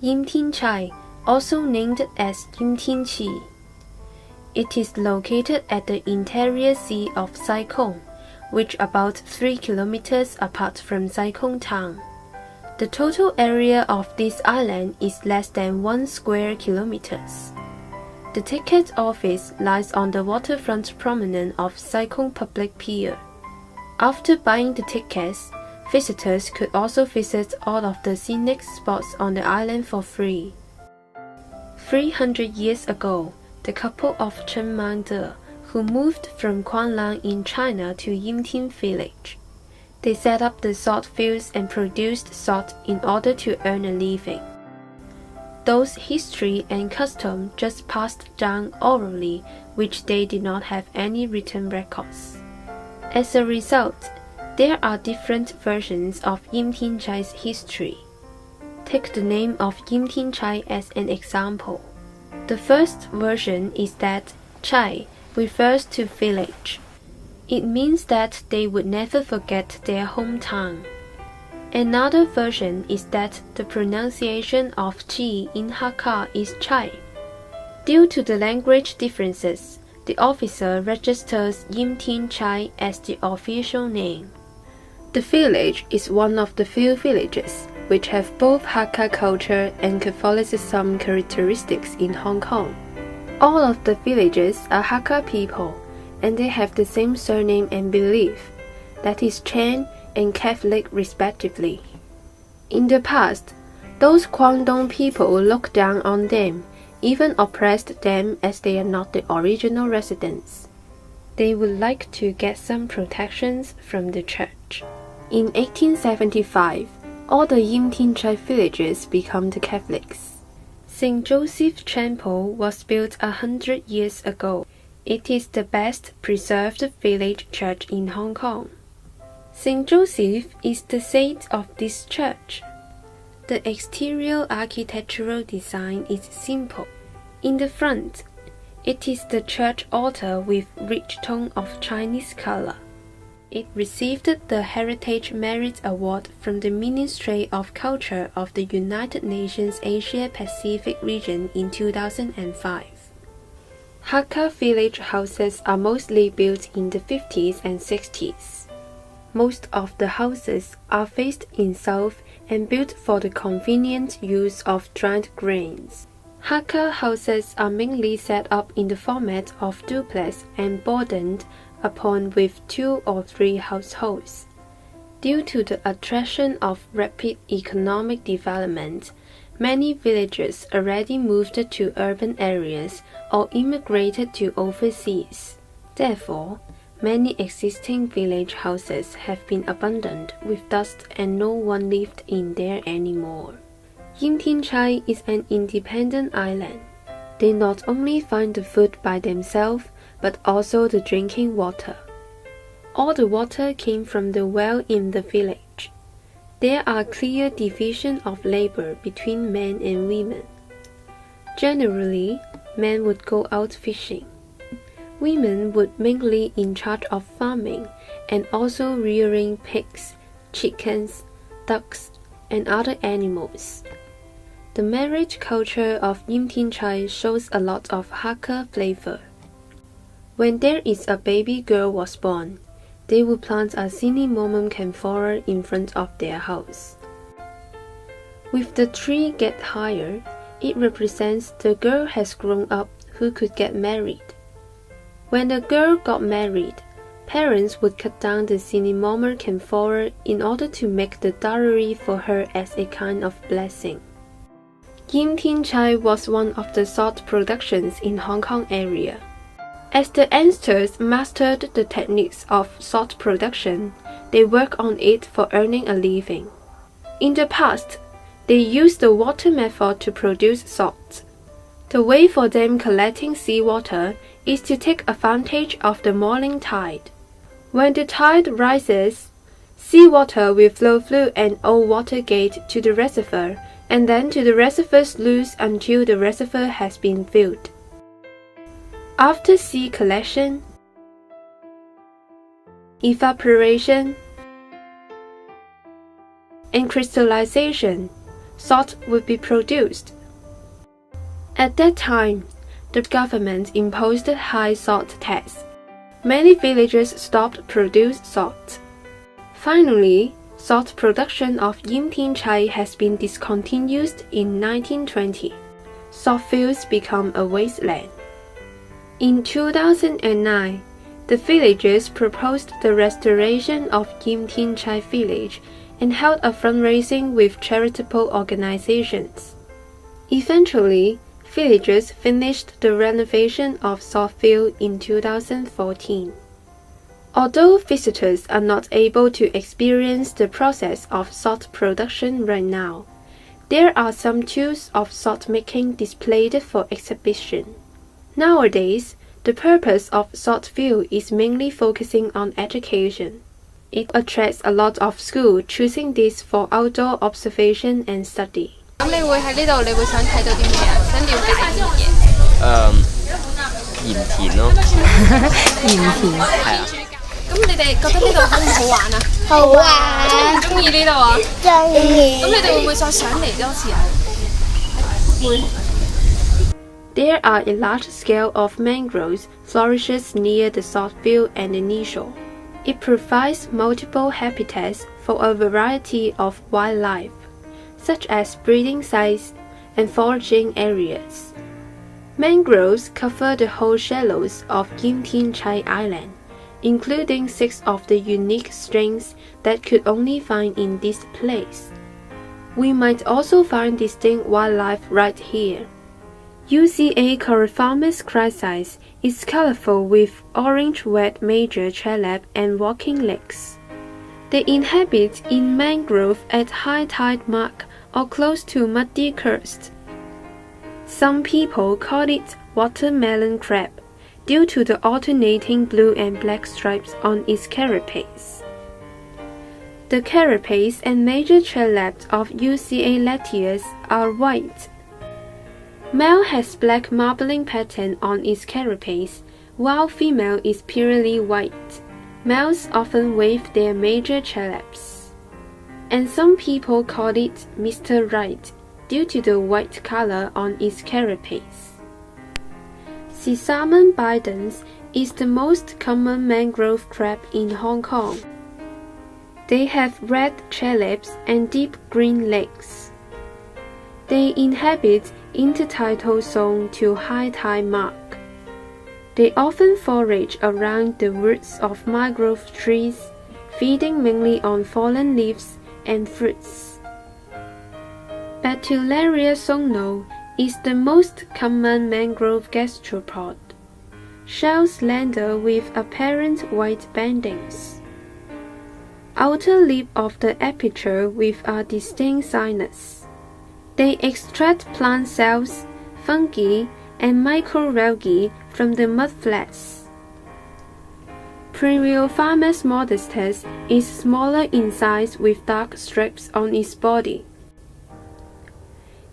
Tsai, also named as Tsai. It is located at the interior sea of Sai, which about 3 kilometers apart from Sai town. The total area of this island is less than 1 square kilometers. The ticket office lies on the waterfront promenade of Sai Public Pier. After buying the tickets, visitors could also visit all of the scenic spots on the island for free. 300 years ago, the couple of Chen Mangde, who moved from Quanlang in China to Yimting village. They set up the salt fields and produced salt in order to earn a living. Those history and custom just passed down orally, which they did not have any written records. As a result, there are different versions of Yimting Tsai's history. Take the name of Yimting Tsai as an example. The first version is that Tsai refers to village. It means that they would never forget their hometown. Another version is that the pronunciation of Chi in Hakka is Chai. Due to the language differences, the officer registers Yimting Tsai as the official name. The village is one of the few villages which have both Hakka culture and Catholicism characteristics in Hong Kong. All of the villages are Hakka people, and they have the same surname and belief, that is Chen and Catholic respectively. In the past, those Guangdong people looked down on them, even oppressed them as they are not the original residents. They would like to get some protections from the church. In 1875, all the Yimting Tsai villages became the Catholics. St. Joseph Temple was built 100 years ago. It is the best preserved village church in Hong Kong. St. Joseph is the saint of this church. The exterior architectural design is simple. In the front, it is the church altar with rich tone of Chinese color. It received the Heritage Merit Award from the Ministry of Culture of the United Nations Asia-Pacific region in 2005. Hakka village houses are mostly built in the 50s and 60s. Most of the houses are faced in south and built for the convenient use of dried grains. Hakka houses are mainly set up in the format of duplex and bordered upon with 2 or 3 households. Due to the attraction of rapid economic development, many villagers already moved to urban areas or immigrated to overseas. Therefore, many existing village houses have been abandoned with dust and no one lived in there anymore. Yimting Tsai is an independent island. They not only find the food by themselves, but also the drinking water. All the water came from the well in the village. There are clear division of labor between men and women. Generally, men would go out fishing. Women would mainly in charge of farming and also rearing pigs, chickens, ducks, and other animals. The marriage culture of Yimting Tsai shows a lot of Hakka flavor. When there is a baby girl was born, they would plant a cinnamon camphor in front of their house. With the tree get higher, it represents the girl has grown up who could get married. When the girl got married, parents would cut down the cinnamon camphor in order to make the dowry for her as a kind of blessing. Yimting Tsai was one of the salt productions in Hong Kong area. As the ancestors mastered the techniques of salt production, they worked on it for earning a living. In the past, they used the water method to produce salt. The way for them collecting seawater is to take advantage of the morning tide. When the tide rises, seawater will flow through an old water gate to the reservoir and then to the reservoir sluice until the reservoir has been filled. After sea collection, evaporation, and crystallization, salt would be produced. At that time, the government imposed a high salt tax. Many villages stopped producing salt. Finally, salt production of Yimting Tsai has been discontinued in 1920. Salt fields become a wasteland. In 2009, the villagers proposed the restoration of Yimting Tsai village and held a fundraising with charitable organizations. Eventually, villagers finished the renovation of salt field in 2014. Although visitors are not able to experience the process of salt production right now, there are some tools of salt making displayed for exhibition. Nowadays, the purpose of salt field is mainly focusing on education. It attracts a lot of schools choosing this for outdoor observation and study. 咁你會喺呢度，你會想睇到啲咩啊？想了解啲乜嘢？鹽田咯，鹽田係啊。咁你哋覺得呢度好唔好玩啊？好玩。中唔中意呢度啊？中意。咁你哋會唔會再想嚟多次啊？會。There are a large scale of mangroves flourishes near the salt field and the nearshore. It provides multiple habitats for a variety of wildlife, such as breeding sites and foraging areas. Mangroves cover the whole shallows of Yimting Tsai Island, including 6 of the unique strains that could only find in this place. We might also find distinct wildlife right here. UCA Coryphamus chrysis is colorful with orange red major chelap and walking legs. They inhabit in mangrove at high tide mark or close to muddy coast. Some people call it watermelon crab due to the alternating blue and black stripes on its carapace. The carapace and major chelaps of UCA latius are white. Male has black marbling pattern on its carapace, while female is purely white. Males often wave their major chelaps. And some people call it Mr. Right due to the white color on its carapace. Sesamum bidens is the most common mangrove crab in Hong Kong. They have red chelaps and deep green legs. They inhabit intertidal zone to high tide mark. They often forage around the roots of mangrove trees, feeding mainly on fallen leaves and fruits. Batuleria somno is the most common mangrove gastropod. Shell slender with apparent white bandings. Outer lip of the aperture with a distinct sinus. They extract plant cells, fungi, and microalgae from the mudflats. Periopharmus modestus is smaller in size with dark stripes on its body.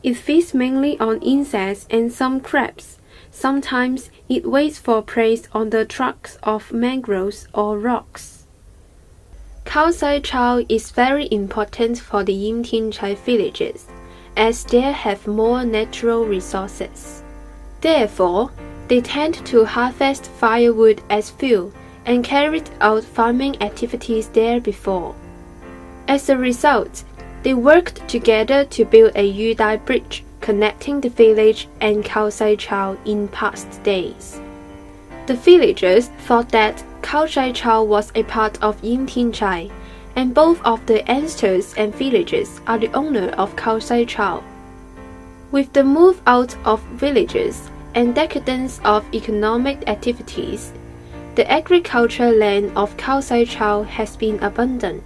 It feeds mainly on insects and some crabs. Sometimes it waits for prey on the trunks of mangroves or rocks. Kaosai chow is very important for the Yimting Tsai villages, as they have more natural resources. Therefore, they tend to harvest firewood as fuel and carried out farming activities there before. As a result, they worked together to build a Yudai bridge connecting the village and Kaosai Chow in past days. The villagers thought that Kaosai Chow was a part of Yimting Tsai, and both of the ancestors and villagers are the owner of Kaosai Chow. With the move out of villages and decadence of economic activities, the agricultural land of Kaosai Chow has been abandoned.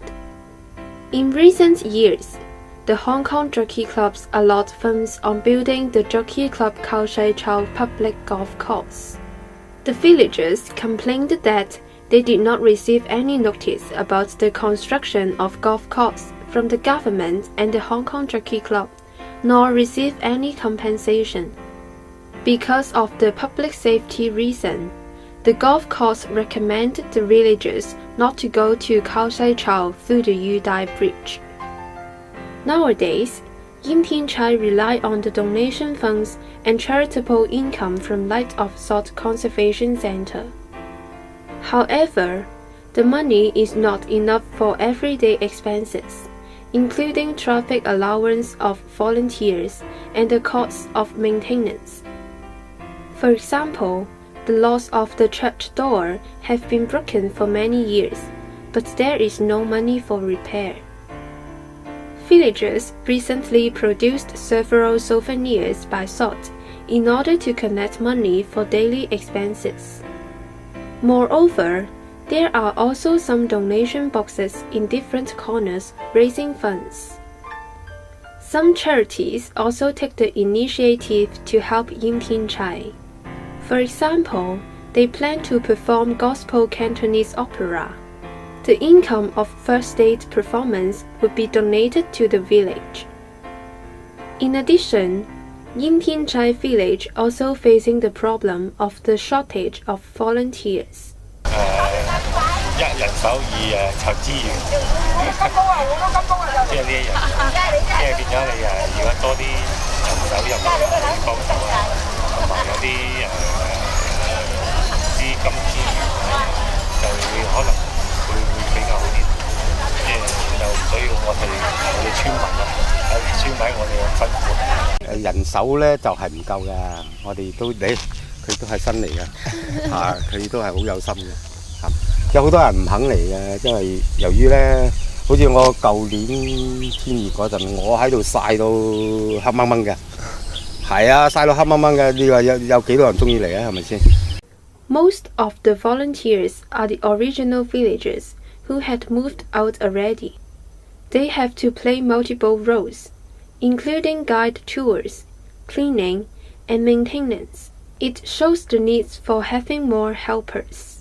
In recent years, the Hong Kong Jockey Clubs allot funds on building the Jockey Club Kaosai Chow public golf course. The villagers complained that they did not receive any notice about the construction of golf course from the government and the Hong Kong Jockey Club, nor receive any compensation. Because of the public safety reason, the golf course recommended the villagers not to go to Kaosai Chow through the Yudai Bridge. Nowadays, Yimting Tsai rely on the donation funds and charitable income from Light of Salt Conservation Center. However, the money is not enough for everyday expenses, including traffic allowance of volunteers and the costs of maintenance. For example, the locks of the church door have been broken for many years, but there is no money for repair. Villagers recently produced several souvenirs by salt in order to collect money for daily expenses. Moreover, there are also some donation boxes in different corners raising funds. Some charities also take the initiative to help Yimting Tsai. For example, they plan to perform gospel Cantonese opera. The income of first date performance would be donated to the village. In addition, Yimting Tsai village also facing the problem of the shortage of volunteers. 一人手二籌資源，即係呢一樣，即係變咗你如果多啲人手入嚟幫手啊，同埋有啲資金資源就會可能會比較好啲，即係就唔需要我哋村民啊，有啲村民我哋咁辛苦。人手咧就係唔夠㗎，我哋都佢都係新嚟嘅，佢都係好有心嘅。有好多人唔肯嚟嘅，因為由於咧，好似我舊年天熱嗰陣，我喺度曬到黑掹掹嘅，係啊，曬到黑掹掹嘅，你話有幾多人中意嚟啊？係咪先？ Most of the volunteers are the original villagers who had moved out already. They have to play multiple roles, including guide tours, cleaning, and maintenance. It shows the needs for having more helpers.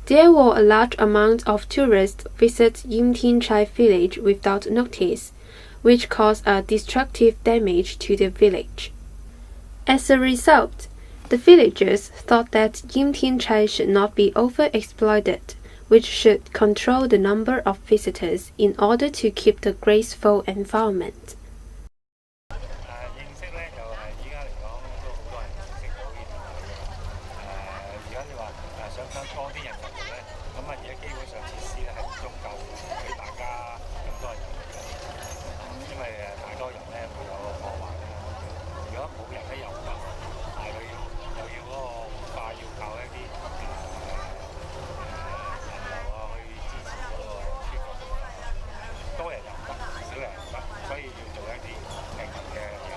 There were a large amount of tourists visit Yimting Tsai village without notice, which caused a destructive damage to the village. As a result, the villagers thought that Yimting Tsai should not be overexploited, which should control the number of visitors in order to keep the graceful environment. 多啲人入嚟咧，咁而家基本上設施咧係唔足夠俾大家咁多人入嚟嘅，因為太多人咧會有破壞啦。如果冇人咧又唔得，但係佢又要嗰個活化要靠一啲人流啊去支持嗰個村嘅活化，多人又唔得，少人又唔得，所以要做一啲平衡嘅嘢。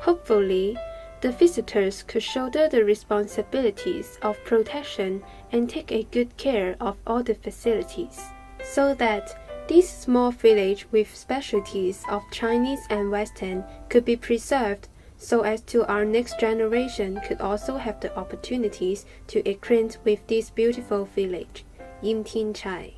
Hopefully, the visitors could shoulder the responsibilities of protection and take a good care of all the facilities, so that this small village with specialties of Chinese and Western could be preserved, so as to our next generation could also have the opportunities to acquaint with this beautiful village, Yimting Tsai.